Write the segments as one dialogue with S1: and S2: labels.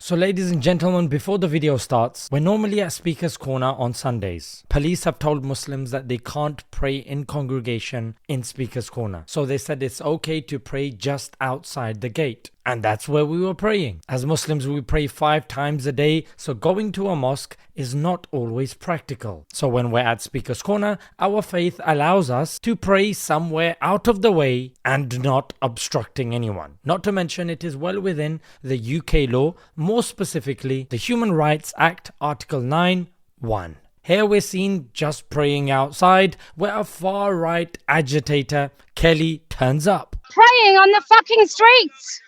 S1: So ladies and gentlemen, before the video starts, we're normally at Speaker's Corner on Sundays. Police have told Muslims that they can't pray in congregation in Speaker's Corner. So they said it's okay to pray just outside the gate. And that's where we were praying. As Muslims, we pray 5 times a day, so going to a mosque is not always practical. So when we're at Speaker's Corner, our faith allows us to pray somewhere out of the way and not obstructing anyone. Not to mention, it is well within the UK law, more specifically the Human Rights Act, Article 9(1). Here we're seen just praying outside, where a far-right agitator, Kelly, turns up.
S2: Praying on the fucking streets!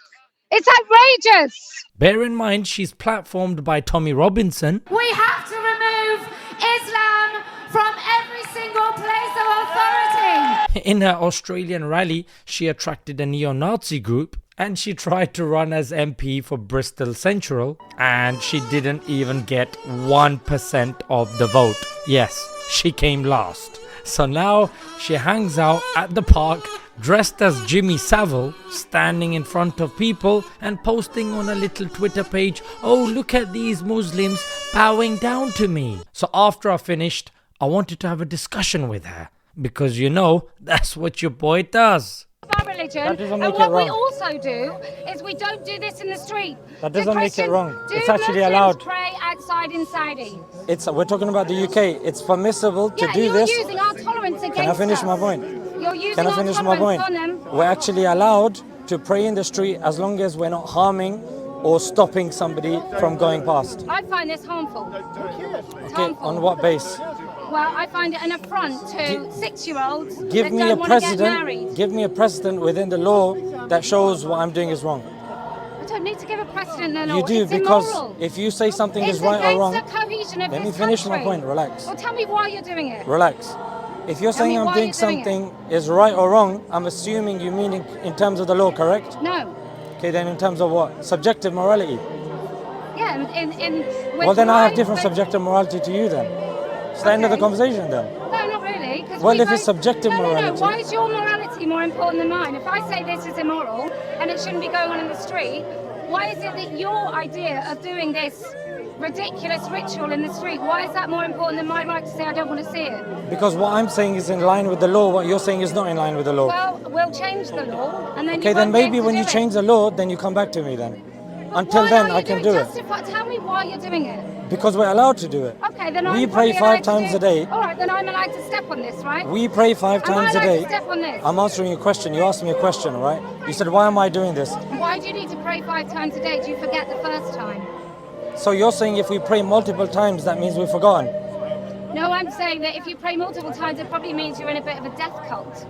S2: It's outrageous!
S1: Bear in mind, she's platformed by Tommy Robinson.
S3: We have to remove Islam from every single place of authority.
S1: In her Australian rally, she attracted a neo-Nazi group and she tried to run as MP for Bristol Central, and she didn't even get 1% of the vote. Yes, she came last. So now she hangs out at the park dressed as Jimmy Savile, standing in front of people and posting on a little Twitter page, "Oh, look at these Muslims bowing down to me." So after I finished, I wanted to have a discussion with her, because you know, that's what your boy does.
S2: Our religion, and what we also do is we don't do this in the street.
S4: That doesn't make it wrong. It's actually allowed.
S2: Pray outside in Saudi.
S4: We're talking about the UK. It's permissible to do this.
S2: You're using our tolerance against
S4: Can I finish
S2: us.
S4: my point?
S2: You're using
S4: Can I
S2: our
S4: finish my point?
S2: tolerance on them.
S4: We're actually allowed to pray in the street as long as we're not harming or stopping somebody from going past.
S2: I find this harmful.
S4: Okay, on what base?
S2: Well, I find it an affront to 6-year-olds
S4: Give
S2: that
S4: me
S2: don't
S4: a
S2: want to get
S4: precedent.
S2: married.
S4: Give me a precedent within the law that shows what I'm doing is wrong.
S2: I don't need to give a precedent in the law.
S4: You do,
S2: it's
S4: because
S2: immoral.
S4: if you say something
S2: It's
S4: is right or wrong,
S2: against the cohesion of
S4: let me
S2: this
S4: finish my
S2: country.
S4: point. Relax.
S2: Well, tell me why you're doing it.
S4: Relax. If you're
S2: Tell me
S4: saying I'm
S2: why
S4: doing
S2: you're doing it.
S4: something is right or wrong, I'm assuming you mean in terms of the law, correct?
S2: No.
S4: Okay, then in terms of what? Subjective morality.
S2: Yeah,
S4: Well, then I have different subjective morality to you then. It's the end of the
S2: Okay.
S4: conversation then.
S2: No, not really. 'Cause
S4: Well,
S2: we
S4: if it's
S2: both-
S4: subjective morality-
S2: No, why is your morality more important than mine? If I say this is immoral and it shouldn't be going on in the street, why is it that your idea of doing this ridiculous ritual in the street, why is that more important than my right to say I don't want to see it?
S4: Because what I'm saying is in line with the law, what you're saying is not in line with the law.
S2: Well, we'll change the law and then
S4: Okay,
S2: you
S4: then
S2: won't be
S4: maybe
S2: able
S4: when
S2: to
S4: you
S2: do
S4: change
S2: it.
S4: the law, then you come back to me then.
S2: But
S4: Until
S2: why
S4: then,
S2: are
S4: I
S2: you
S4: can
S2: doing
S4: do it.
S2: Tell me why you're doing it.
S4: Because we're allowed to do it.
S2: Okay, then
S4: We
S2: I'm
S4: pray
S2: probably
S4: 5
S2: allowed to
S4: times
S2: do-
S4: a day.
S2: All right, then I'm allowed to step on this, right?
S4: We pray 5
S2: Am I
S4: times a
S2: allowed
S4: day.
S2: to step on this?
S4: I'm answering your question. You asked me a question, right? You said, why am I doing this?
S2: Why do you need to pray 5 times a day? Do you forget the first time?
S4: So you're saying if we pray multiple times, that means we've forgotten?
S2: No, I'm saying that if you pray multiple times, it probably means you're in a bit of a death cult.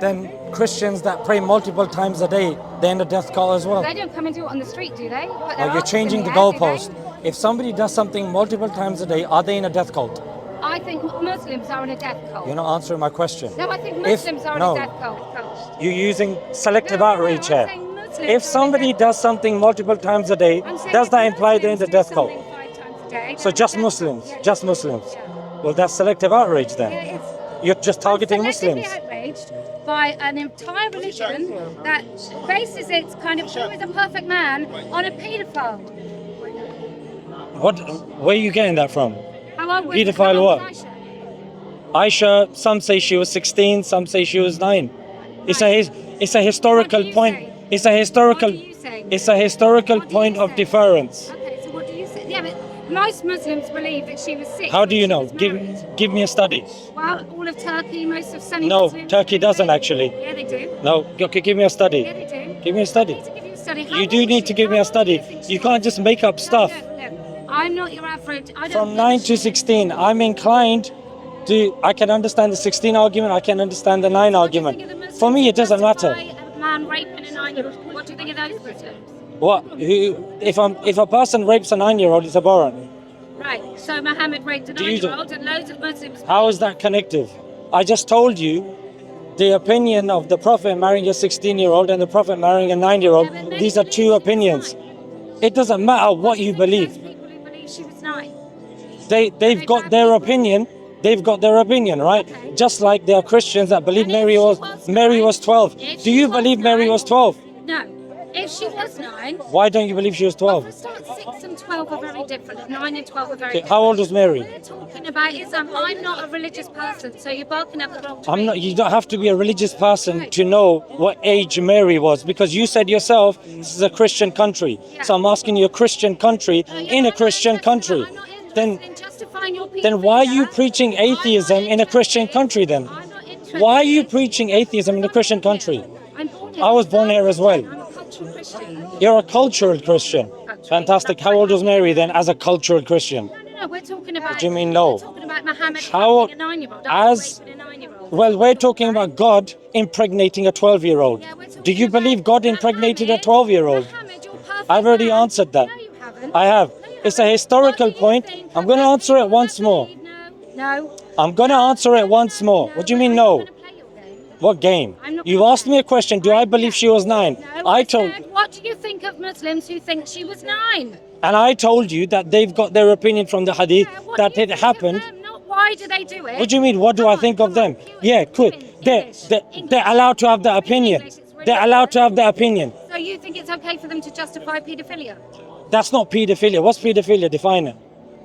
S4: Then Christians that pray multiple times a day, they're in a death cult as well.
S2: They don't come and do it on the street, do they? But
S4: Like you're changing the goalpost. If somebody does something multiple times a day, are they in a death cult?
S2: I think Muslims are in a death cult.
S4: You're not answering my question.
S2: No, I think
S4: If-
S2: Muslims are
S4: no.
S2: in a death cult.
S4: You're using selective
S2: No,
S4: outrage
S2: I'm
S4: here.
S2: saying Muslims are
S4: If
S2: in a
S4: somebody
S2: death
S4: does something multiple times a day,
S2: I'm saying
S4: does
S2: if
S4: that imply they're in the
S2: Muslims
S4: death
S2: do
S4: cult?
S2: something 5 times a day,
S4: So
S2: they're
S4: just
S2: in a death
S4: Muslims,
S2: cult. Yeah.
S4: just Muslims.
S2: Yeah.
S4: Well, that's selective outrage then.
S2: Yeah, it is.
S4: You're just targeting
S2: I'm
S4: Muslims.
S2: selectively outraged by an entire religion that bases its kind of who is a perfect man on a paedophile.
S4: Where are you getting that from?
S2: How old was
S4: Paedophile
S2: how old
S4: what?
S2: was Aisha?
S4: Aisha, some say she was 16, some say she was 9. It's a historical
S2: What do you
S4: point.
S2: say?
S4: It's a historical.
S2: What do you say?
S4: It's a historical
S2: What do you
S4: point of
S2: say?
S4: difference.
S2: Okay, so what do you say? Yeah, but most Muslims believe that she was 6.
S4: How do you
S2: when
S4: know?
S2: she was married.
S4: Give me a study.
S2: Well, all of Turkey, most of Sunni
S4: No,
S2: Muslims.
S4: Turkey doesn't actually.
S2: Yeah, they do.
S4: No, okay, give me a study.
S2: Yeah, they do.
S4: Give me a
S2: I
S4: study.
S2: need to give you a study. How
S4: You
S2: old
S4: do
S2: is
S4: need
S2: she?
S4: to give me
S2: How
S4: a
S2: old do
S4: study.
S2: think she
S4: You
S2: is?
S4: can't just make up stuff.
S2: Look. I'm not your average. I don't
S4: From 9 to 16, I'm inclined to. I can understand the 16 argument. I can understand the 9
S2: What do you think
S4: argument.
S2: of the Muslims
S4: For me, it
S2: who
S4: doesn't matter.
S2: justify a man raping a 9-year-old? What do you think of those Muslims?
S4: What? If a person rapes a 9-year-old, it's abhorrent.
S2: Right, so Muhammad raped a
S4: Do you do-
S2: 9-year-old and loads of Muslims.
S4: How is that connective? I just told you the opinion of the Prophet marrying a 16-year-old and the Prophet marrying a 9-year-old.
S2: Yeah, but
S4: These
S2: many
S4: are two
S2: believe she was
S4: opinions.
S2: 9.
S4: It doesn't matter what you believe.
S2: Most people who believe she was 9.
S4: They've got their opinion. They've got their opinion, right?
S2: Okay.
S4: Just like there are Christians that believe
S2: And if
S4: Mary
S2: she
S4: was
S2: was
S4: Mary
S2: nine-
S4: was 12.
S2: if
S4: Do
S2: she
S4: you
S2: was
S4: believe Mary
S2: 9
S4: was 12?
S2: No. If she was 9.
S4: Why don't you believe she was 12?
S2: For a start, 6 and 12 are very different. 9 and 12 are very
S4: Okay,
S2: different.
S4: how old was Mary?
S2: We're talking about Islam. I'm not a religious person, so you're barking up the wrong tree.
S4: I'm not. You don't have to be a religious person to know what age Mary was, because you said yourself this is a Christian country. So I'm asking you, a Christian country in a Christian country.
S2: I'm not interested
S4: Then,
S2: in justifying your
S4: then why are you
S2: paedophilia.
S4: preaching atheism in a Christian country? Then
S2: I'm not interested.
S4: why are you preaching atheism in a Christian country?
S2: I'm born here.
S4: I was born here as well.
S2: I'm a cultural Christian.
S4: You're a cultural Christian. Fantastic. How old was Mary then as a cultural Christian?
S2: No, we're talking about.
S4: do you mean no?
S2: We're talking about Muhammad
S4: How-
S2: raping a 9-year-old.
S4: as-
S2: Raping a 9-year-old.
S4: Well, we're talking about God impregnating a 12-year-old.
S2: Yeah, we're talking
S4: Do you
S2: about
S4: believe God impregnated a
S2: Muhammad.
S4: 12-year-old?
S2: Muhammad, you're perfect
S4: I've already
S2: man.
S4: answered that.
S2: No, you haven't.
S4: I have.
S2: No, you
S4: It's a
S2: haven't.
S4: historical
S2: What do you
S4: point.
S2: think?
S4: I'm going to answer it once more.
S2: No.
S4: I'm going to answer it once more. What do you mean
S2: I'm
S4: no?
S2: not gonna play your game.
S4: What game?
S2: I'm not
S4: You
S2: gonna
S4: asked me a question. Do I believe she was 9?
S2: No,
S4: I told,
S2: said, what do you think of Muslims who think she was 9?
S4: and I told you that they've got their opinion from the hadith
S2: Yeah, what
S4: that
S2: do you
S4: it
S2: think of
S4: happened.
S2: them? Not why do they do it?
S4: What do you mean? What do I think of them? Yeah, good. They're allowed to have the opinion. They're allowed to have the opinion.
S2: So you think it's okay for them to justify paedophilia?
S4: That's not paedophilia. What's paedophilia? Define it.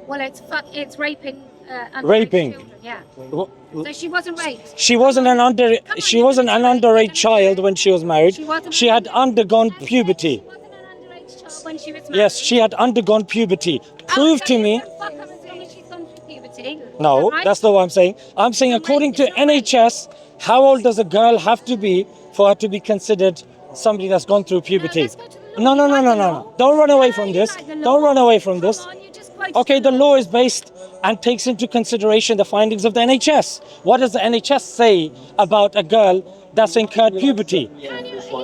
S2: Well, it's raping. Underage
S4: Raping.
S2: children, yeah.
S4: Wh-
S2: So she wasn't raped.
S4: She wasn't an underage child when she was married. She had undergone puberty.
S2: She wasn't an underage child when she was married.
S4: Yes, she had undergone puberty. Prove to me.
S2: Fuck her as long as she's gone through puberty.
S4: No,
S2: Right?
S4: that's not what I'm saying. I'm saying according to NHS, how old does a girl have to be for her to be considered somebody that's gone through puberty?
S2: let's go to the law.
S4: No.
S2: You like the law?
S4: Don't run away
S2: No,
S4: from
S2: you
S4: this.
S2: like the law.
S4: Don't run away from this.
S2: Come on, you just quoted
S4: Okay, the law is based and takes into consideration the findings of the NHS. What does the NHS say about a girl that's incurred puberty?
S2: He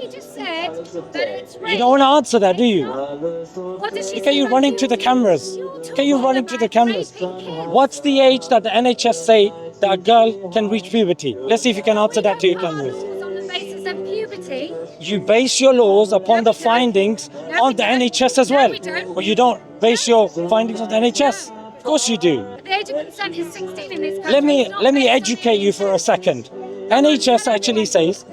S2: just said that it's rape.
S4: You don't want to answer that, do you?
S2: What does she
S4: Okay, you're
S2: say
S4: running
S2: about
S4: to the
S2: puberty?
S4: cameras.
S2: You're
S4: Okay, you're
S2: talking
S4: running to the
S2: about
S4: cameras.
S2: raping kids.
S4: What's the age that the NHS say that a girl can reach puberty? Let's see if you can answer that to your cameras.
S2: It's on the basis of puberty.
S4: You base your laws upon the findings on the NHS as well.
S2: No, we don't.
S4: Or you don't base your findings on the NHS. Of course you do.
S2: The age of consent is 16 in this country.
S4: Let me
S2: It's not
S4: let me
S2: based on
S4: educate you
S2: age.
S4: for a second. NHS actually says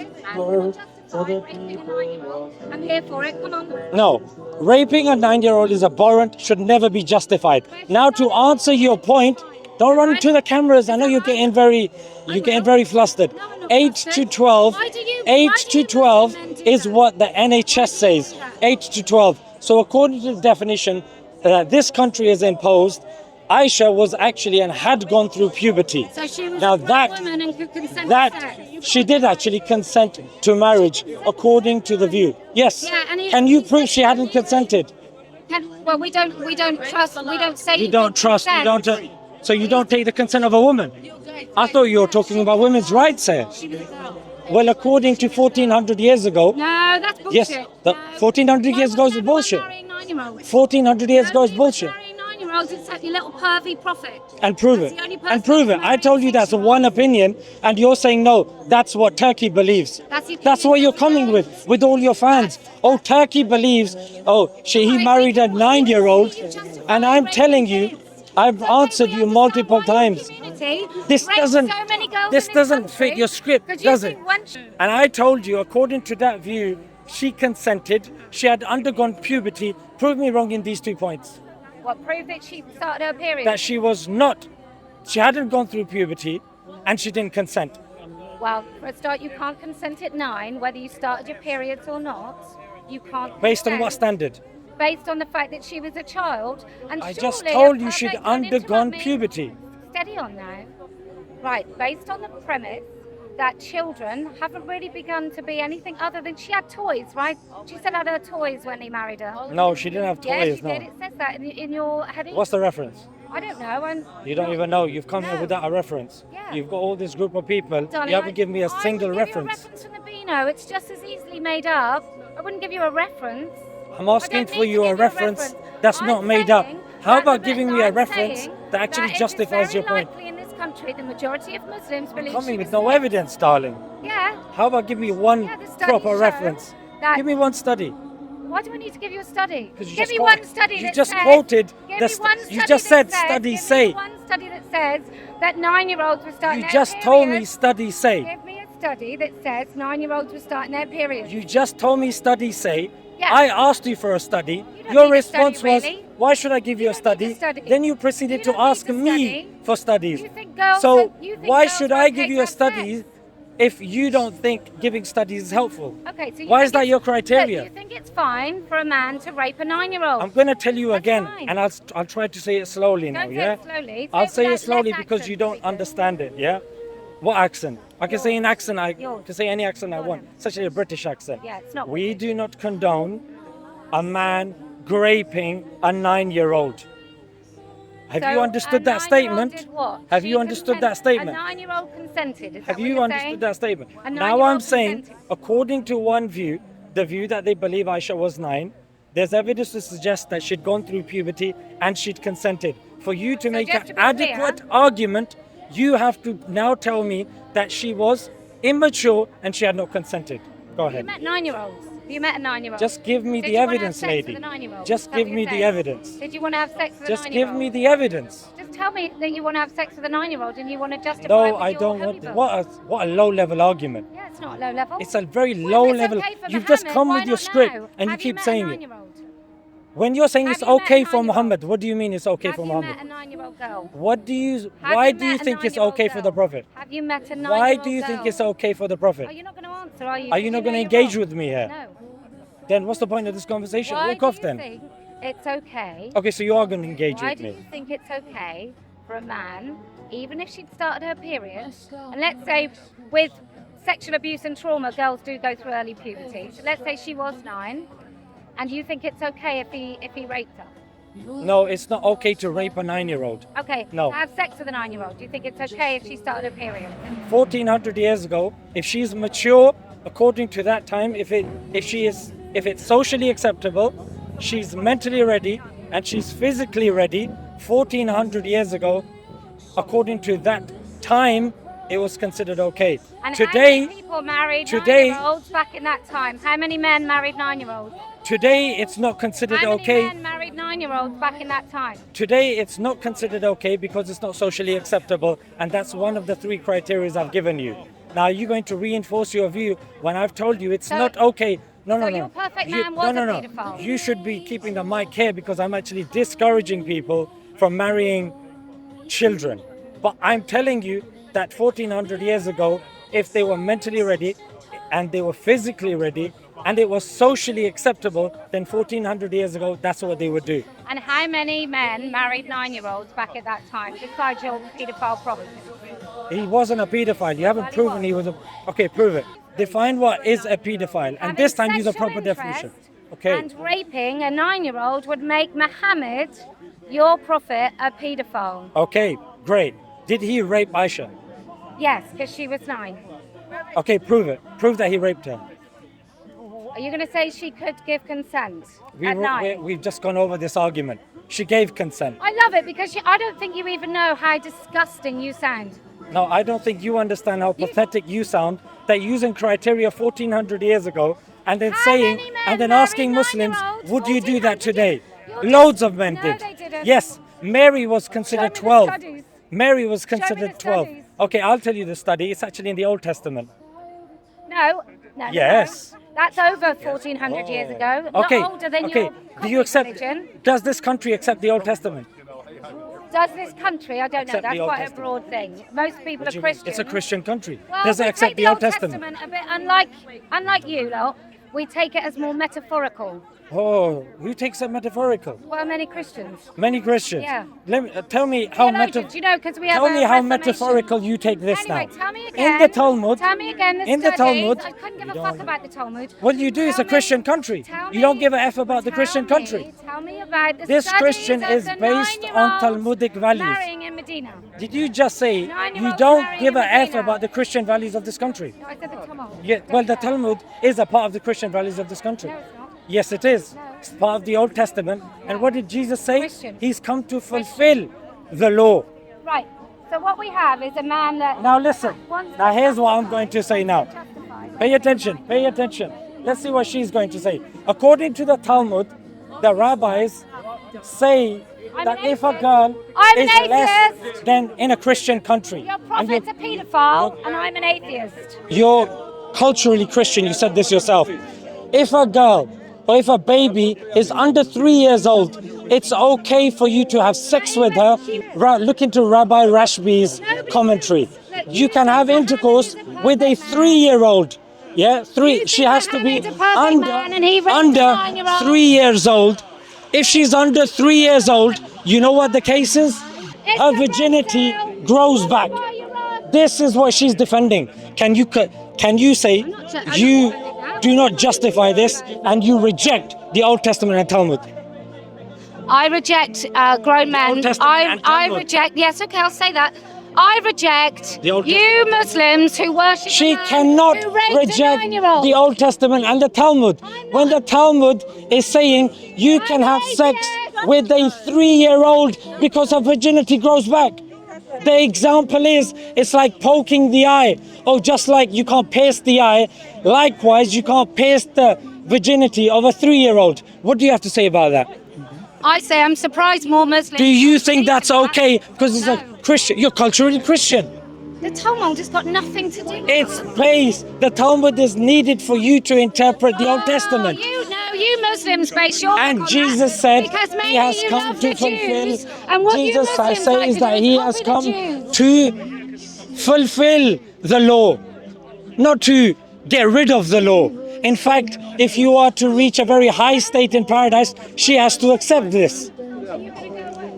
S2: I'm here for it. Come on.
S4: no. Raping a 9-year-old is abhorrent, should never be justified. Now to answer your point, don't run into the cameras. I know you're getting very flustered. 8 to 12, 8 to 12 is what the NHS says. 8 to 12. So according to the definition that this country has imposed, Aisha was actually and had gone through puberty.
S2: So she was
S4: Now
S2: a grown
S4: that
S2: woman and could consent to
S4: that
S2: sex.
S4: she did actually consent to marriage according to the view. Yes.
S2: Yeah, and
S4: Can you prove she hadn't consented?
S2: Well, we don't trust. We don't say.
S4: You don't trust. You
S2: consent.
S4: don't. So you don't take the consent of a woman. I thought you were talking about women's rights here.
S2: She was a girl.
S4: Well, according to 1400 years ago,
S2: No, that's bullshit.
S4: yes, the 1400 years ago is bullshit.
S2: 1400
S4: 1400 years ago is bullshit.
S2: Marrying 9-year-olds except your little pervy prophet.
S4: And prove
S2: That's
S4: it.
S2: the only person
S4: And prove it.
S2: who's
S4: I told you that's one opinion, and you're saying no. That's what Turkey believes.
S2: That's
S4: what you're coming with all your fans. Oh, Turkey believes. Oh, he married a 9-year-old, and I'm telling you, I've answered you multiple times. This doesn't fit your script, does it? And I told you, according to that view, she consented. She had undergone puberty. Prove me wrong in these 2 points.
S2: What, prove that she started her period?
S4: That she hadn't gone through puberty, and she didn't consent.
S2: Well, for a start, you can't consent at 9, whether you started your periods or not. You can't.
S4: Based on what
S2: consent
S4: standard?
S2: Based on the fact that she was a child. And
S4: I just
S2: surely
S4: told
S2: a
S4: you she'd
S2: perfect- don't
S4: undergone
S2: interrupt me.
S4: puberty.
S2: Steady on now. Right, based on the premise that children haven't really begun to be anything other than she had toys, right? She said had her toys when he married her.
S4: No, she didn't have
S2: Yeah,
S4: toys,
S2: she
S4: no.
S2: did. It says that in your heading.
S4: What's the reference?
S2: I don't know. And
S4: You don't even know. You've come here
S2: No.
S4: without a reference.
S2: Yeah.
S4: You've got all this group of people.
S2: Darling,
S4: You haven't given me a
S2: I
S4: single
S2: wouldn't give you a
S4: reference.
S2: reference from the Beano. It's just as easily made up. I wouldn't give you a reference.
S4: I'm asking
S2: don't
S4: for
S2: need
S4: you
S2: to
S4: a
S2: give you a
S4: reference
S2: reference.
S4: that's
S2: I'm
S4: not made up.
S2: saying
S4: How
S2: that
S4: about
S2: the-
S4: giving me a
S2: I'm
S4: reference
S2: saying
S4: that actually
S2: it is
S4: justifies your
S2: very
S4: point?
S2: likely in this country, the majority of Muslims believe
S4: Coming
S2: she
S4: with
S2: was
S4: no
S2: six.
S4: evidence, darling.
S2: Yeah.
S4: How about give me one
S2: Yeah, the studies
S4: proper
S2: show
S4: reference?
S2: that-
S4: Give me one study.
S2: Why do I need to give you a study?
S4: Because you
S2: Give
S4: just
S2: me
S4: quoted-
S2: one study
S4: you
S2: that
S4: just
S2: says,
S4: quoted
S2: give
S4: the
S2: me
S4: st-
S2: one
S4: you
S2: study
S4: just
S2: that
S4: said
S2: says-
S4: studies
S2: give
S4: say.
S2: me one study that says that 9-year-olds were starting
S4: You
S2: their
S4: just told me
S2: periods.
S4: studies say.
S2: Give me a study that says 9-year-olds were starting their periods.
S4: You just told me studies say
S2: Yeah.
S4: I asked you for a study.
S2: don't
S4: Your
S2: need a
S4: response
S2: study,
S4: was,
S2: really.
S4: why should I give you a
S2: don't need
S4: study?
S2: a study.
S4: Then you proceeded
S2: You
S4: to
S2: don't need
S4: ask
S2: to
S4: me
S2: study.
S4: for studies.
S2: You think girls
S4: So
S2: are- you think
S4: why
S2: girls
S4: should
S2: are
S4: I
S2: okay
S4: give
S2: to
S4: you a
S2: have
S4: study
S2: sex?
S4: if you don't think giving studies is helpful?
S2: Okay, so you
S4: Why
S2: think
S4: is that
S2: it's-
S4: your criteria?
S2: Look, you think it's fine for a man to rape a 9-year-old?
S4: I'm going to tell you
S2: That's
S4: again,
S2: fine.
S4: and I'll try to say it slowly now,
S2: Don't say
S4: yeah?
S2: it slowly. Say
S4: I'll
S2: it
S4: say it
S2: without
S4: slowly
S2: less
S4: because you
S2: accent,
S4: don't
S2: please.
S4: understand it, yeah? What accent? I can say an accent, I
S2: Yours.
S4: can say any accent I
S2: Go on
S4: want,
S2: then.
S4: especially a British accent.
S2: Yeah, it's not
S4: We
S2: British.
S4: do not condone a man raping a 9-year-old. Have
S2: So
S4: you understood
S2: a
S4: that
S2: 9-year-old
S4: statement?
S2: did what?
S4: Have
S2: She
S4: you understood that statement?
S2: A 9-year-old consented. Is that
S4: Have
S2: what
S4: you
S2: you're
S4: understood
S2: saying?
S4: that statement?
S2: A
S4: Now
S2: 9-year-old
S4: I'm saying,
S2: consented.
S4: according to one view, the view that they believe Aisha was 9, there's evidence to suggest that she'd gone through puberty and she'd consented. For you to
S2: So
S4: make
S2: just
S4: an
S2: to be clear-
S4: adequate argument, you have to now tell me that she was immature and she had not consented. Go
S2: You
S4: ahead.
S2: met 9-year-olds. You met a 9-year-old.
S4: Just give me
S2: Did
S4: the
S2: you wanna have
S4: evidence,
S2: sex
S4: lady.
S2: with a 9-year-old?
S4: Just
S2: Is that
S4: give
S2: what
S4: me
S2: you're
S4: the
S2: saying?
S4: evidence.
S2: Did you want to have sex with a
S4: Just
S2: 9-year-old?
S4: give me the evidence.
S2: Just tell me that you want to have sex with a 9-year-old and you want to justify
S4: No,
S2: it with
S4: I
S2: your
S4: don't
S2: holy
S4: want.
S2: book.
S4: What a low-level argument.
S2: Yeah, it's not low level.
S4: It's a very
S2: Well,
S4: low
S2: if it's
S4: level.
S2: okay for
S4: You've just
S2: Muhammad,
S4: come
S2: why
S4: with your
S2: not
S4: script
S2: now?
S4: and you
S2: Have
S4: keep
S2: met
S4: saying
S2: a
S4: it.
S2: 9-year-old?
S4: When you're saying
S2: Have
S4: it's
S2: you met a
S4: okay for
S2: 9-year-old?
S4: Muhammad, what do you mean it's okay
S2: Have
S4: for
S2: you
S4: Muhammad?
S2: met a 9-year-old girl?
S4: What do you?
S2: Have
S4: Why
S2: you
S4: do you
S2: met a
S4: think it's
S2: 9-year-old
S4: okay for the
S2: girl?
S4: Prophet?
S2: Have you met a 9-year-old
S4: Why do you
S2: girl?
S4: think it's okay for the Prophet?
S2: Oh, you're not going to answer, are you?
S4: Are you not going to
S2: you're
S4: engage
S2: wrong.
S4: with me here?
S2: No.
S4: Then what's the point of this conversation?
S2: Why
S4: Walk
S2: do
S4: off
S2: you
S4: then.
S2: think it's okay?
S4: Okay, so you are going to engage
S2: Why
S4: with
S2: do you
S4: me.
S2: think it's okay for a man, even if she'd started her period, and let's say with sexual abuse and trauma, girls do go through early puberty. So let's say she was 9, and you think it's okay if he raped her?
S4: No, it's not okay to rape a 9-year-old.
S2: Okay.
S4: No.
S2: Have sex with a 9-year-old. Do you think it's okay if she started her period?
S4: 1400 years ago, if she's mature, according to that time, if it's socially acceptable, she's mentally ready and she's physically ready. 1400 years ago, according to that time, it was considered okay.
S2: And
S4: Today,
S2: how many people married
S4: today-
S2: 9-year-olds back in that time? How many men married 9-year-olds?
S4: today it's not considered
S2: How many
S4: okay.
S2: men married 9-year-olds back in that time?
S4: Today it's not considered okay because it's not socially acceptable, and that's one of the 3 criteria I've given you. Now you're going to reinforce your view when I've told you it's
S2: So-
S4: not okay. No,
S2: so
S4: no,
S2: your
S4: no.
S2: perfect man was a paedophile?
S4: You should be keeping the mic here because I'm actually discouraging people from marrying children. But I'm telling you that 1400 years ago, if they were mentally ready and they were physically ready and it was socially acceptable, then 1400 years ago, that's what they would do.
S2: And how many men married 9-year-olds back at that time, besides your paedophile prophet?
S4: He wasn't a paedophile. You haven't
S2: Well, he
S4: proven
S2: was.
S4: he was a... Okay, prove it. Define what is a paedophile. And
S2: Having
S4: this time use a
S2: sexual
S4: proper definition.
S2: interest
S4: Okay.
S2: And raping a 9-year-old would make Muhammad, your prophet, a paedophile.
S4: Okay, great. Did he rape Aisha?
S2: Yes, because she was 9.
S4: Okay, prove it. Prove that he raped her.
S2: Are you going to say she could give consent at 9?
S4: We've just gone over this argument. She gave consent.
S2: I love it because I don't think you even know how disgusting you sound.
S4: No, I don't think you understand how pathetic you sound that using criteria 1400 years ago and then
S2: How
S4: saying
S2: many men
S4: and then
S2: married
S4: asking Muslims,
S2: 9-year-olds
S4: would you do that
S2: 1400
S4: today?
S2: years? You're
S4: Loads
S2: just-
S4: of men
S2: No,
S4: did.
S2: they didn't.
S4: Yes, Mary was
S2: Show me
S4: considered
S2: the
S4: 12.
S2: studies.
S4: Mary was
S2: me the
S4: considered 12.
S2: studies.
S4: Okay, I'll tell you the study. It's actually in the Old Testament.
S2: No.
S4: Yes.
S2: No. That's over 1400 years ago.
S4: Okay.
S2: Not older than
S4: Okay.
S2: your
S4: Do you accept?
S2: religion.
S4: Does this country accept the Old Testament?
S2: Does this country? I don't know.
S4: Accept the
S2: That's
S4: Old
S2: quite a
S4: Testament.
S2: broad thing. Most people
S4: What
S2: are
S4: do you mean?
S2: Christian.
S4: It's a Christian country.
S2: Well,
S4: Does it
S2: we
S4: accept
S2: take
S4: the Old Testament?
S2: a bit unlike you lot. We take it as more metaphorical.
S4: Oh, who takes it metaphorical?
S2: Well, many Christians.
S4: Many Christians.
S2: Yeah.
S4: Tell me how
S2: Theologians, you know, because we have
S4: Tell me
S2: a
S4: how
S2: Reformation.
S4: metaphorical you take this
S2: Anyway,
S4: now.
S2: tell me again.
S4: In the Talmud.
S2: Tell me again.
S4: In the
S2: studies.
S4: Talmud.
S2: I couldn't give a fuck about the Talmud.
S4: What you do is
S2: Tell
S4: a Christian
S2: me-
S4: country.
S2: tell
S4: You don't
S2: me-
S4: give a F about the Christian
S2: tell
S4: country.
S2: me- Tell me about the
S4: This
S2: studies
S4: Christian
S2: of
S4: is
S2: the
S4: based on
S2: 9-year-olds
S4: Talmudic values.
S2: Marrying in Medina.
S4: Did you just say you
S2: 9-year-olds
S4: don't
S2: marrying
S4: give
S2: in
S4: a F
S2: Medina.
S4: about the Christian values of this country?
S2: No, I said the Talmud.
S4: Yeah, well, the Talmud is a part of the Christian values of this country.
S2: No, it's not.
S4: Yes, it is.
S2: No.
S4: It's part of the Old Testament. And what did Jesus say?
S2: Christian.
S4: He's come to fulfill the law.
S2: Right. So what we have is a man that.
S4: Now listen.
S2: One
S4: Now here's what I'm going to say now.
S2: Justified.
S4: Pay attention. Pay attention. Let's see what she's going to say. According to the Talmud, the rabbis say
S2: I'm
S4: that
S2: an
S4: if a
S2: atheist.
S4: girl
S2: I'm
S4: is
S2: an
S4: less
S2: atheist.
S4: than in a Christian country,
S2: Your
S4: and
S2: prophet's a paedophile, and I'm an atheist.
S4: you're culturally Christian, you said this yourself. If a girl or if a baby is under 3 years old, it's okay for you to have sex with her. Look into Rabbi Rashbi's commentary. You can have intercourse with a 3-year-old. Yeah, 3. She has to be under 3 years old. If she's under 3 years old, you know what the case is? Her virginity grows back. This is what she's defending. Can you say you do not justify this and you reject the Old Testament and Talmud?
S2: I reject grown men. I reject. Yes, okay, I'll say that. I reject you Muslims who worship.
S4: She cannot reject the Old Testament and the Talmud. When the Talmud is saying you can have sex with a 3-year-old because her virginity grows back. The example is, it's like poking the eye. Oh, just like you can't pierce the eye, likewise you can't pierce the virginity of a 3-year-old. What do you have to say about that?
S2: I say I'm surprised more Muslims.
S4: Do you think that's okay because it's a Christian? You're culturally Christian.
S2: The Talmud has got nothing to do with
S4: It's based. The Talmud is needed for you to interpret the Old Testament.
S2: You Muslims base your
S4: And Jesus said he has come to fulfill.
S2: And what
S4: Jesus, I
S2: Muslims
S4: say,
S2: like
S4: is
S2: to
S4: that
S2: do
S4: he
S2: is
S4: has
S2: copy
S4: come
S2: the Jews.
S4: to fulfill the law, not to get rid of the law. In fact, if you are to reach a very high state in paradise, she has to accept this.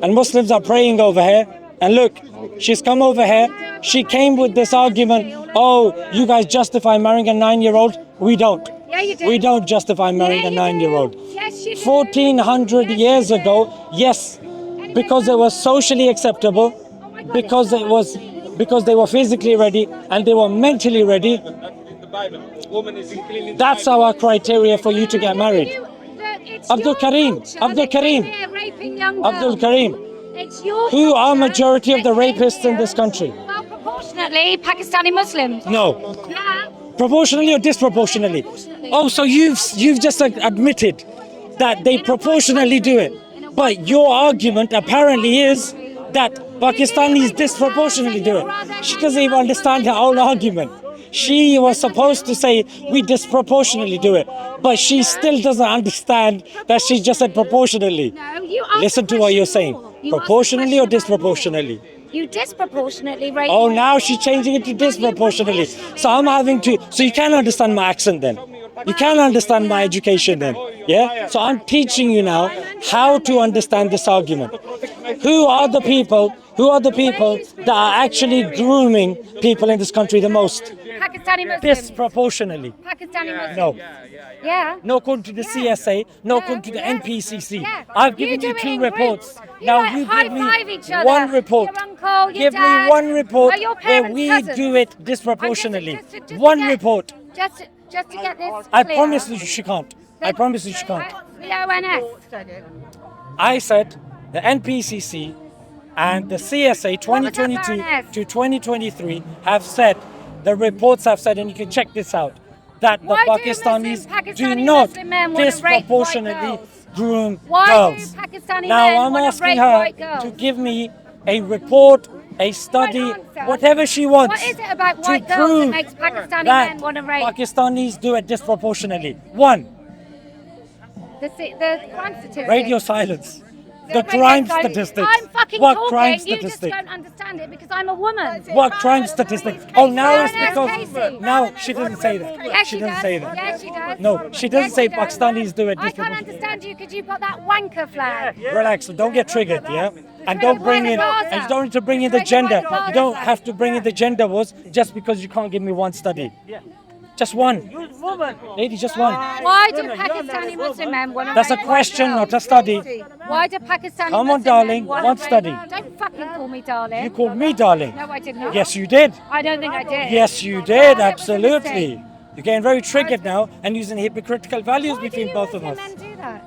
S4: And Muslims are praying over here. And look, she's come over here. She came with this argument, oh, you guys justify marrying a 9-year-old. We don't.
S2: Yeah, you do.
S4: We don't justify marrying a 9-year-old.
S2: Yes, you do.
S4: 1400 years ago, yes, because it was socially acceptable, because they were physically ready and they were mentally ready. That's our criteria for you to get married. Abdul Karim. Who are majority of the rapists in this country?
S2: Well, proportionately, Pakistani Muslims.
S4: No.
S2: Yeah.
S4: Proportionally or disproportionately? Oh, so you've just admitted that they proportionally do it. But your argument apparently is that Pakistanis disproportionately do it. She doesn't even understand her own argument. She was supposed to say we disproportionately do it, but she still doesn't understand that she just said proportionally.
S2: No, you
S4: Listen to what you're saying. Proportionally or disproportionately?
S2: You disproportionately rape.
S4: Oh, now she's changing it to disproportionately. So I'm having to. So you can't understand my accent then. You can't understand my education then. Yeah? So I'm teaching you now how to understand this argument. Who are the people that are actually grooming people in this country the most?
S2: Pakistani Muslims.
S4: Disproportionately.
S2: Pakistani Muslims.
S4: No.
S2: Yeah.
S4: No according to the CSA, no according to the NPCC.
S2: Yeah.
S4: I've given
S2: do
S4: you
S2: it
S4: 2
S2: in
S4: reports.
S2: groups.
S4: Now
S2: like
S4: you give
S2: high-five
S4: me
S2: each other.
S4: 1 report.
S2: Your uncle, your
S4: Give
S2: dad.
S4: me 1 report
S2: Are your
S4: where
S2: parents
S4: we
S2: cousins?
S4: do it disproportionately.
S2: Just
S4: 1
S2: to get-
S4: report.
S2: Just to get this
S4: I
S2: clear.
S4: promise you she can't. I promise you she can't.
S2: The ONS.
S4: I said the NPCC and the CSA 2022
S2: Baroness?
S4: to 2023 have said, the reports have said, and you can check this out, that the
S2: Why do
S4: Pakistanis
S2: Muslim-
S4: do
S2: Pakistani
S4: not
S2: Muslim men wanna rape white
S4: disproportionately
S2: girls?
S4: groom
S2: Why
S4: girls.
S2: do Pakistani
S4: Now
S2: men
S4: I'm
S2: wanna
S4: asking
S2: rape
S4: her
S2: white girls?
S4: to give me a report, a study,
S2: answer.
S4: whatever she wants,
S2: What is it about
S4: to
S2: white girls that
S4: prove
S2: makes Pakistani
S4: that
S2: men wanna rape?
S4: Pakistanis do it disproportionately. 1,
S2: The crime statistics.
S4: radio silence. The
S2: Radio
S4: crime
S2: silence.
S4: statistics.
S2: I'm fucking
S4: What
S2: talking.
S4: crime
S2: You just
S4: statistic?
S2: don't understand it because I'm a woman.
S4: What crime statistics? Oh, now it's
S2: Baroness
S4: because
S2: Casey.
S4: no, she doesn't say that.
S2: Yes,
S4: She
S2: she
S4: doesn't
S2: does.
S4: say that.
S2: Yes, she does.
S4: No, she doesn't
S2: Yes,
S4: say
S2: she does.
S4: Pakistanis do it
S2: I can't
S4: disproportionately.
S2: understand you because you've got that wanker flag.
S4: Relax, don't get triggered, yeah? And don't bring in, and you don't need to bring in the gender. You don't have to bring in the gender wars just because you can't give me 1 study. Just 1. Lady, just 1.
S2: Why do Pakistani Muslim men want to
S4: That's a
S2: rape
S4: question,
S2: white
S4: not a study.
S2: girls? Why do Pakistani
S4: Come on,
S2: Muslim
S4: darling,
S2: men want
S4: one
S2: to
S4: study.
S2: rape? Don't fucking call me darling.
S4: You called me darling.
S2: No, I did not.
S4: Yes, you did.
S2: I don't think I did.
S4: Yes, you
S2: No,
S4: did,
S2: it was a
S4: absolutely.
S2: mistake.
S4: You're getting very triggered now and using hypocritical values
S2: Why do
S4: between
S2: you
S4: both of
S2: Muslim
S4: us.
S2: men do that?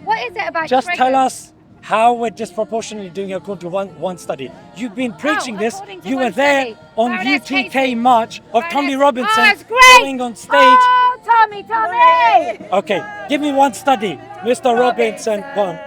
S2: What is it about
S4: Just
S2: triggers?
S4: tell us how we're disproportionately doing it according to one study. You've been preaching this.
S2: according to
S4: You
S2: one
S4: were there
S2: study.
S4: on
S2: Baroness
S4: UTK
S2: Casey.
S4: march of
S2: Baroness-
S4: Tommy Robinson
S2: Oh, it's great.
S4: going on stage.
S2: Oh, Tommy!
S4: Okay, give me 1 study, Mr. Robinson. Go on.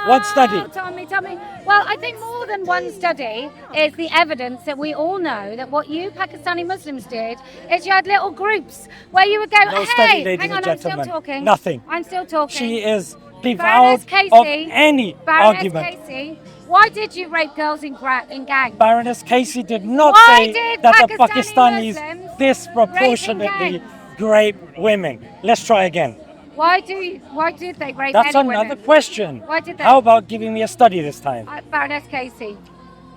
S4: What study?
S2: Tommy. Well, I think more than one study is the evidence that we all know that what you Pakistani Muslims did is you had little groups where you would go,
S4: No
S2: hey,
S4: study, ladies
S2: hang
S4: and
S2: on, I'm still
S4: gentlemen.
S2: talking.
S4: Nothing.
S2: I'm still talking.
S4: She is devoid
S2: Baroness
S4: of
S2: Casey,
S4: any
S2: Baroness
S4: argument.
S2: Casey, why did you rape girls in gangs?
S4: Baroness Casey did not
S2: Why
S4: say
S2: did
S4: that the
S2: Pakistani
S4: Pakistanis
S2: Muslims
S4: disproportionately
S2: rape in
S4: rape women. Let's try again.
S2: Why did they rape
S4: That's
S2: any
S4: another
S2: women?
S4: question.
S2: Why did they?
S4: How about giving me a study this time?
S2: Baroness Casey.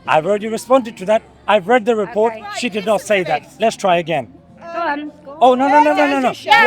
S4: I've already responded to that. I've read the report.
S2: Okay.
S4: She did not say that. Let's try again.
S2: Go on.
S4: Oh, no. You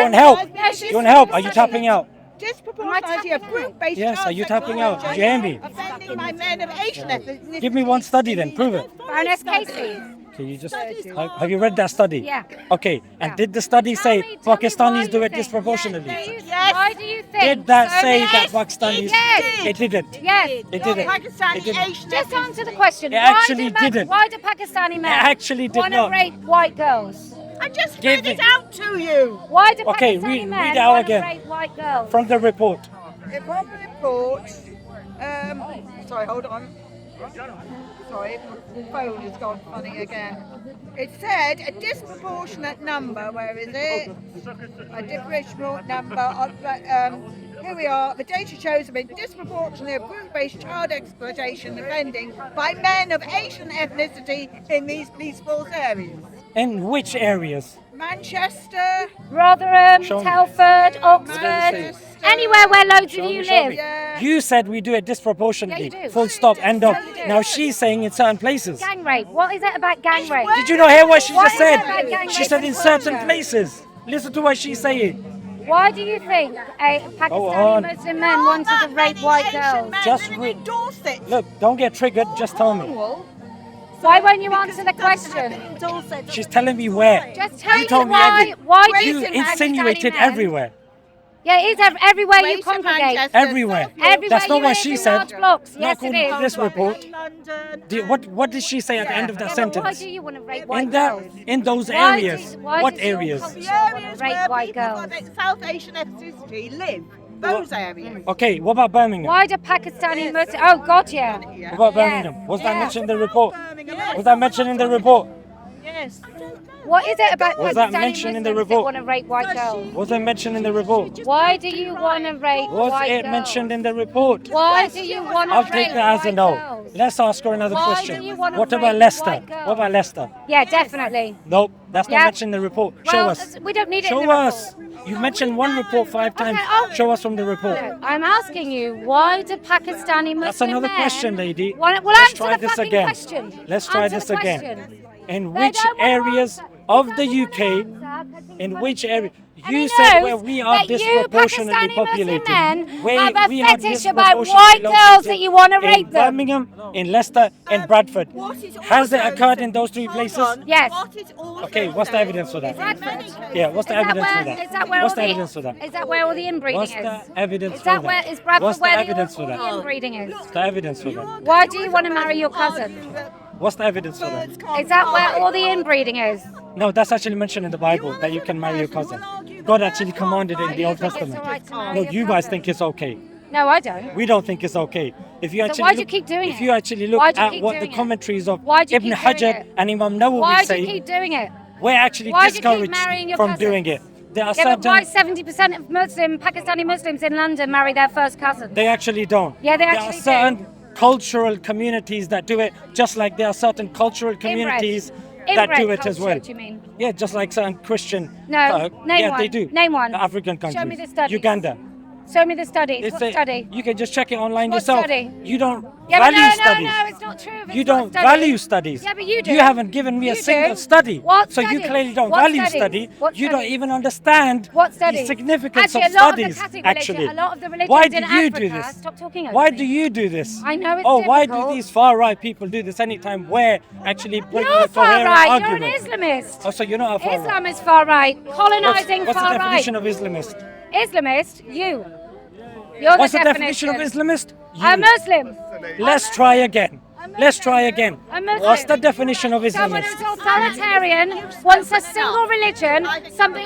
S4: want help? You want help? Are you tapping out?
S5: Disproportionality of group-based
S4: Yes, are you tapping out? Did you hear me?
S5: offending by men of Asian ethnicity.
S4: Give me one study then. Prove it.
S2: Baroness Casey.
S4: Can you just have you read that study?
S2: Yeah.
S4: Okay. And
S2: Yeah.
S4: did the study say
S2: Tell me
S4: Pakistanis
S2: why
S4: do
S2: you
S4: it
S2: think-
S4: disproportionately?
S2: Why do you think?
S4: Did that
S2: so
S4: say
S2: many-
S4: that Pakistanis?
S2: Yes.
S4: It didn't.
S2: Yes.
S4: It didn't.
S5: Pakistani
S4: It didn't.
S5: Asian
S2: Just answer the question.
S4: It
S2: Why
S4: actually
S2: do
S4: didn't.
S2: Why do Pakistani men
S4: actually did
S2: want
S4: not.
S2: to rape white girls?
S5: I just
S4: Give
S5: read it
S4: me-
S5: out to you.
S2: Why do
S4: Okay,
S2: Pakistani
S4: read
S2: men
S4: it out
S2: want
S4: again.
S2: to rape white girls?
S4: From the report.
S5: The proper report. Sorry, hold on. Sorry, my phone has gone funny again. It said a disproportionate number. Where is it? A disproportionate number of. Here we are. The data shows a disproportionately of group-based child exploitation offending by men of Asian ethnicity in these police force areas.
S4: In which areas?
S5: Manchester.
S2: Rotherham,
S4: Show me.
S2: Telford, Oxford,
S5: Manchester.
S2: anywhere where loads of you
S4: Show
S2: live.
S4: me.
S5: Yeah.
S4: You said we do it disproportionately.
S2: Yeah, you do.
S4: Full stop. End of.
S2: Yeah, you do.
S4: Now she's saying in certain places.
S2: Gang rape. What is it about gang rape?
S4: Did you not hear what she
S2: What
S4: just
S2: is it
S4: said?
S2: about gang
S4: She
S2: rape
S4: said
S2: and
S4: in certain
S2: torture?
S4: places. Listen to what she's saying.
S2: Why do you think
S4: on.
S2: Pakistani Muslim men wanted to rape white girls?
S4: Just
S5: living
S4: read.
S5: in Dorset.
S4: Look, don't get triggered. Just tell me.
S2: Why won't you answer the question?
S4: She's telling me where.
S2: Just tell
S4: You
S2: me
S4: told me
S2: why do
S4: You
S2: you think
S4: insinuated
S2: Pakistani men-
S4: everywhere.
S2: Yeah, it is everywhere you
S5: Greater
S2: congregate.
S5: Manchester,
S4: Everywhere.
S2: Everywhere
S4: That's not
S2: you
S4: what
S2: live
S4: she
S2: in
S4: said.
S2: large blocks.
S4: Not
S2: Yes, it
S4: according to
S2: is.
S4: this report.
S5: London.
S4: What did she say at the end of that
S2: Yeah, but why
S4: sentence?
S2: do you want to rape white
S4: In that,
S2: girls?
S4: in those
S2: Why
S4: areas.
S2: why
S4: What
S2: does your
S4: areas?
S2: culture
S5: The
S2: want
S5: areas
S2: to rape
S5: where
S2: white
S5: people
S2: girls?
S5: of South Asian ethnicity live. Those areas.
S4: Okay, what about Birmingham?
S2: Why do Pakistani Muslims? Oh God, yeah.
S4: What about Birmingham? Was that
S2: Yeah.
S4: mentioned in the report?
S5: Yes.
S4: Was that mentioned in the report?
S5: Yes.
S2: What is it about
S4: Was that
S2: Pakistani
S4: mentioned in the
S2: Muslims that
S4: report?
S2: want to rape white girls?
S4: Was that mentioned in the report?
S2: Why do you want to rape
S4: Was
S2: white
S4: it
S2: girls?
S4: mentioned in the report?
S2: Why do you want to
S4: I'll
S2: rape
S4: take that as a
S2: white
S4: no.
S2: girls?
S4: Let's ask her another
S2: Why do
S4: question.
S2: you wanna
S4: What about
S2: rape
S4: Leicester?
S2: white girls?
S4: What about Leicester?
S2: Yeah, definitely.
S4: Nope, that's
S2: Yeah.
S4: not mentioned in the report. Show
S2: Well,
S4: us.
S2: we don't need it
S4: Show
S2: in the
S4: us.
S2: report.
S4: You mentioned one report 5 times.
S2: oh.
S4: Show us from the report.
S2: No, I'm asking you, why do Pakistani Muslim
S4: That's another
S2: men
S4: question, lady.
S2: Well,
S4: Let's
S2: answer
S4: try
S2: the
S4: this
S2: fucking
S4: again.
S2: question.
S4: Let's try
S2: Answer
S4: this
S2: the
S4: again.
S2: question.
S4: In
S2: They
S4: which
S2: don't wanna
S4: areas
S2: answer.
S4: of
S2: They
S4: the
S2: don't
S4: UK,
S2: wanna answer.
S4: in which area?
S2: And
S4: You
S2: he
S4: said
S2: knows
S4: where we are
S2: that you
S4: disproportionately
S2: Pakistani Muslim
S4: populated.
S2: men
S4: Where
S2: have a
S4: we are
S2: fetish about
S4: disproportionately
S2: white girls
S4: located
S2: that you want to
S4: in
S2: rape them.
S4: Birmingham, in Leicester, in Bradford.
S5: What is
S4: Has it
S5: also-
S4: occurred in those 3
S5: Hold
S4: places?
S5: on.
S2: Yes.
S5: What is also
S4: Okay, what's the
S5: said
S4: evidence for that?
S5: is in many
S2: Bradford.
S5: cases-
S4: Yeah, what's the evidence for that?
S2: Is that where
S4: What's
S2: all
S4: the evidence for that?
S2: Is that where all the inbreeding
S4: What's
S2: is?
S4: the evidence
S2: Is
S4: for
S2: that
S4: that?
S2: where is Bradford
S4: What's the
S2: where
S4: evidence for
S2: all
S4: that?
S2: the inbreeding is?
S4: What's the evidence for that?
S2: Why do you want to marry your cousin?
S4: What's the evidence for that?
S2: Is that where all the inbreeding is?
S4: No, that's actually mentioned in the Bible that you can marry your cousin. God actually commanded it in the Old
S2: think it's
S4: Testament.
S2: alright to marry
S4: No,
S2: your
S4: you guys
S2: cousin?
S4: think it's okay.
S2: No, I don't.
S4: We don't think it's okay. If you actually
S2: why do you
S4: look,
S2: keep doing
S4: if
S2: it?
S4: you actually look
S2: Why do you
S4: at
S2: keep
S4: what the
S2: doing it?
S4: commentaries of
S2: Why do you
S4: Ibn
S2: keep doing
S4: Hajar
S2: it?
S4: and Imam Nawawi
S2: Why do
S4: say,
S2: you keep doing it?
S4: we're actually
S2: Why do you keep
S4: discouraged
S2: marrying your
S4: from
S2: cousins?
S4: doing it. There are
S2: Yeah, but why
S4: certain
S2: 70% of Pakistani Muslims in London marry their first cousins?
S4: they actually don't.
S2: Yeah, they
S4: there
S2: actually
S4: are
S2: do.
S4: certain cultural communities that do it, just like there are certain cultural communities that do it as
S2: culture,
S4: well.
S2: do you mean?
S4: Yeah, just like certain Christian.
S2: No, name
S4: yeah,
S2: one.
S4: they do.
S2: Name one.
S4: African countries.
S2: Show me the studies.
S4: Uganda.
S2: Show me the studies.
S4: It's
S2: What
S4: a-
S2: study?
S4: You can just check it online
S2: What
S4: yourself.
S2: study?
S4: You don't
S2: Yeah, but
S4: value
S2: no,
S4: studies.
S2: no, it's not true. If
S4: You
S2: it's not
S4: don't
S2: study.
S4: value studies.
S2: Yeah, but you do.
S4: You haven't given me
S2: You
S4: a single
S2: do.
S4: study.
S2: What
S4: So you
S2: studies?
S4: clearly don't
S2: What
S4: value
S2: studies?
S4: study.
S2: What
S4: You don't
S2: studies?
S4: even understand
S2: What
S4: the
S2: studies?
S4: significance
S2: Actually,
S4: of
S2: a lot
S4: studies.
S2: of the Catholic
S4: actually,
S2: religion, a lot of the religions
S4: why
S2: in
S4: do you
S2: Africa,
S4: do this?
S2: Stop talking over
S4: Why
S2: me.
S4: do you do this?
S2: I know it's
S4: Oh, why do
S2: difficult.
S4: these far right people do this anytime we're actually bringing
S2: You're
S4: a
S2: far
S4: coherent
S2: right.
S4: argument?
S2: You're an Islamist.
S4: Oh, so you're not a far
S2: Islam
S4: right.
S2: is far right. Colonizing
S4: What's the
S2: far right.
S4: definition of Islamist?
S2: Islamist, you. You're
S4: What's
S2: the
S4: the definition of Islamist?
S2: A
S4: You.
S2: Muslim.
S4: Let's try again.
S2: A
S4: Let's try again.
S2: A Muslim.
S4: What's the definition of
S2: Someone
S4: Islamist?
S2: who's authoritarian, wants a single religion,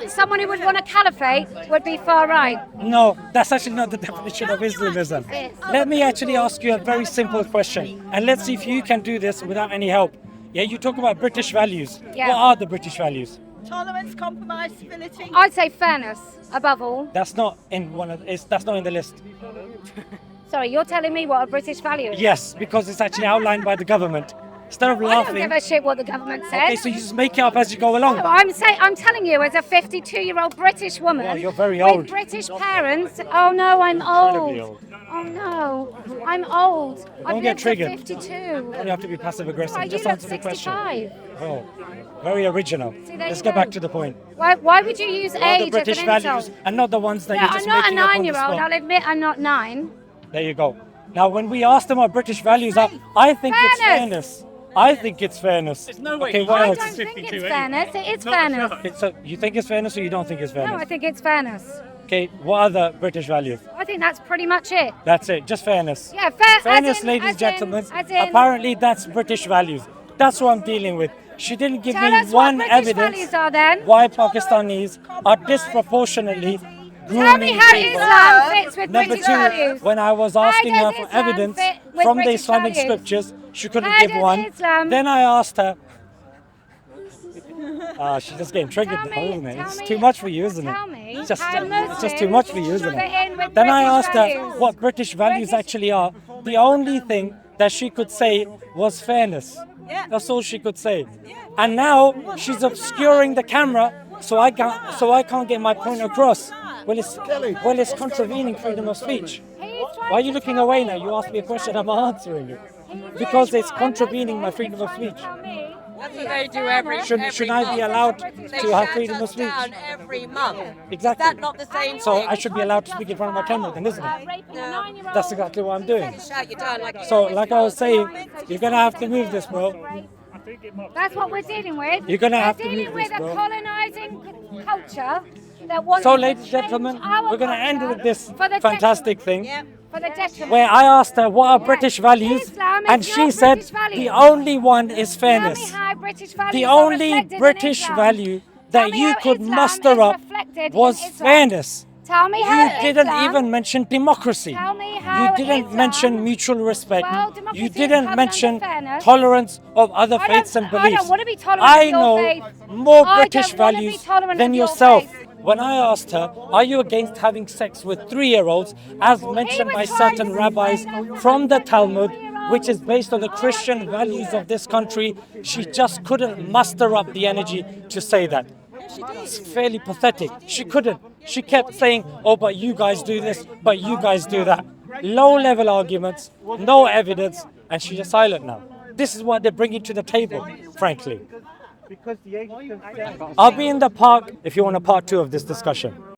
S2: someone who would want a caliphate would be far right.
S4: No, that's actually not the definition of Islamism. Let me actually ask you a very simple question, and let's see if you can do this without any help. Yeah, you talk about British values.
S2: Yeah.
S4: What are the British values?
S5: Tolerance, compromise, civility.
S2: I'd say fairness above all.
S4: That's not in that's not in the list.
S2: Sorry, you're telling me what a British value is?
S4: Yes, because it's actually outlined by the government. Instead of
S2: I don't
S4: laughing,
S2: give a shit what the government says.
S4: okay, so you just make it up as you go along.
S2: No, I'm telling you, as a 52-year-old British woman
S4: Well, you're very old.
S2: with British parents. Oh no, I'm old.
S4: Incredibly old.
S2: Oh no, I'm old. I've
S4: Don't get
S2: lived to
S4: triggered.
S2: 52.
S4: You don't have to be passive aggressive.
S2: Right,
S4: Just
S2: you look
S4: answer the question.
S2: 65.
S4: Oh, very original.
S2: See, there
S4: Let's
S2: you
S4: get
S2: go.
S4: back to the point.
S2: Why would you use
S4: What are the
S2: age
S4: British
S2: as an insult?
S4: values and not the ones that
S2: Yeah,
S4: you're
S2: I'm
S4: just
S2: not a
S4: making up on the
S2: 9-year-old.
S4: spot?
S2: I'll admit I'm not 9.
S4: There you go. Now, when we ask them what British values are, I think it's fairness. I think it's fairness. There's
S6: no way.
S4: Okay, what
S2: I
S4: else?
S2: don't think it's fairness. It is fairness.
S4: Okay, so you think it's fairness or you don't think it's fairness?
S2: No, I think it's fairness.
S4: Okay, what are the British values?
S2: I think that's pretty much it.
S4: That's it, just fairness.
S2: Yeah, fair.
S4: Fairness,
S2: as in,
S4: ladies and
S2: as
S4: gentlemen.
S2: In, as in,
S4: Apparently, that's British values. That's what I'm dealing with. She didn't give
S2: tell
S4: me
S2: us
S4: one
S2: what British
S4: evidence
S2: values are then.
S4: why Pakistanis are disproportionately
S2: Tell me
S4: grooming
S2: how
S4: people.
S2: Islam fits with
S4: Number
S2: British
S4: two,
S2: values.
S4: when I was
S2: How
S4: asking her
S2: does
S4: for
S2: Islam
S4: evidence
S2: fit with
S4: from the
S2: British
S4: Islamic
S2: values?
S4: scriptures, she couldn't
S2: How
S4: give
S2: does
S4: one.
S2: Islam-
S4: Then I asked her. She's just getting triggered
S2: Tell
S4: now,
S2: me-
S4: isn't it?
S2: tell
S4: It's
S2: me-
S4: too much for you, isn't it?
S2: tell me
S4: It's just,
S2: how
S4: it's just too much for you, isn't
S2: Muslims fit in
S4: it?
S2: with
S4: Then I
S2: British
S4: asked her
S2: values.
S4: what British values
S2: British-
S4: actually are. The only thing that she could say was fairness.
S5: Yeah.
S4: That's all she could say. And now she's obscuring the camera, so I can't get my point across. Well, it's contravening freedom of speech. Why are you looking away now? You asked me a question, I'm answering it. Because it's contravening my freedom of speech.
S7: That's what they do every
S4: Should I be allowed to have freedom of speech?
S7: down every month.
S4: Exactly.
S7: Is that not the same
S4: So
S7: thing?
S4: I should be allowed to speak in front of my camera then, isn't it? That's exactly what I'm doing.
S7: Shout you down like
S4: So like I was saying, you're gonna have to move this, bro.
S2: That's what we're dealing with.
S4: You're gonna have
S2: We're
S4: to
S2: dealing
S4: move
S2: with
S4: this,
S2: a
S4: bro.
S2: colonising culture that wants
S4: So
S2: to
S4: ladies and
S2: change
S4: gentlemen,
S2: our
S4: we're gonna end
S2: culture
S4: with this
S2: for the
S4: fantastic thing.
S2: for the detriment.
S4: Where I asked her what are British values,
S2: Islam is
S4: and
S2: not
S4: she said
S2: British values.
S4: the only one is
S2: Tell me
S4: fairness.
S2: how British values
S4: The
S2: are
S4: only
S2: reflected in
S4: British
S2: Islam.
S4: value
S2: Tell
S4: that
S2: me
S4: you
S2: how
S4: could
S2: Islam
S4: muster
S2: is
S4: up
S2: reflected in
S4: was
S2: Islam.
S4: fairness.
S2: Tell me
S4: You
S2: how
S4: didn't
S2: Islam,
S4: even mention democracy.
S2: Tell me how
S4: You didn't
S2: Islam-
S4: mention mutual respect.
S2: Well, democracy
S4: You
S2: is
S4: didn't
S2: covered
S4: mention
S2: under fairness.
S4: tolerance of other
S2: I
S4: faiths
S2: don't-
S4: and beliefs.
S2: I don't want to be tolerant
S4: I
S2: of your
S4: know
S2: faith.
S4: more
S2: I
S4: British
S2: don't wanna be
S4: values
S2: tolerant
S4: than
S2: of your
S4: yourself.
S2: faith.
S4: When I asked her, are you against having sex with 3-year-olds, as mentioned
S2: was
S4: by
S2: trying
S4: certain
S2: to
S4: rabbis
S2: say that
S4: from the
S2: with
S4: Talmud,
S2: 3-year-olds.
S4: which is based on the Christian values of this country, she just couldn't muster up the energy to say that. It's fairly pathetic. She couldn't. She kept saying, oh, but you guys do this, but you guys do that. Low-level arguments, no evidence, and she's just silent now. This is what they're bringing to the table, frankly. I'll be in the park if you want a part 2 of this discussion.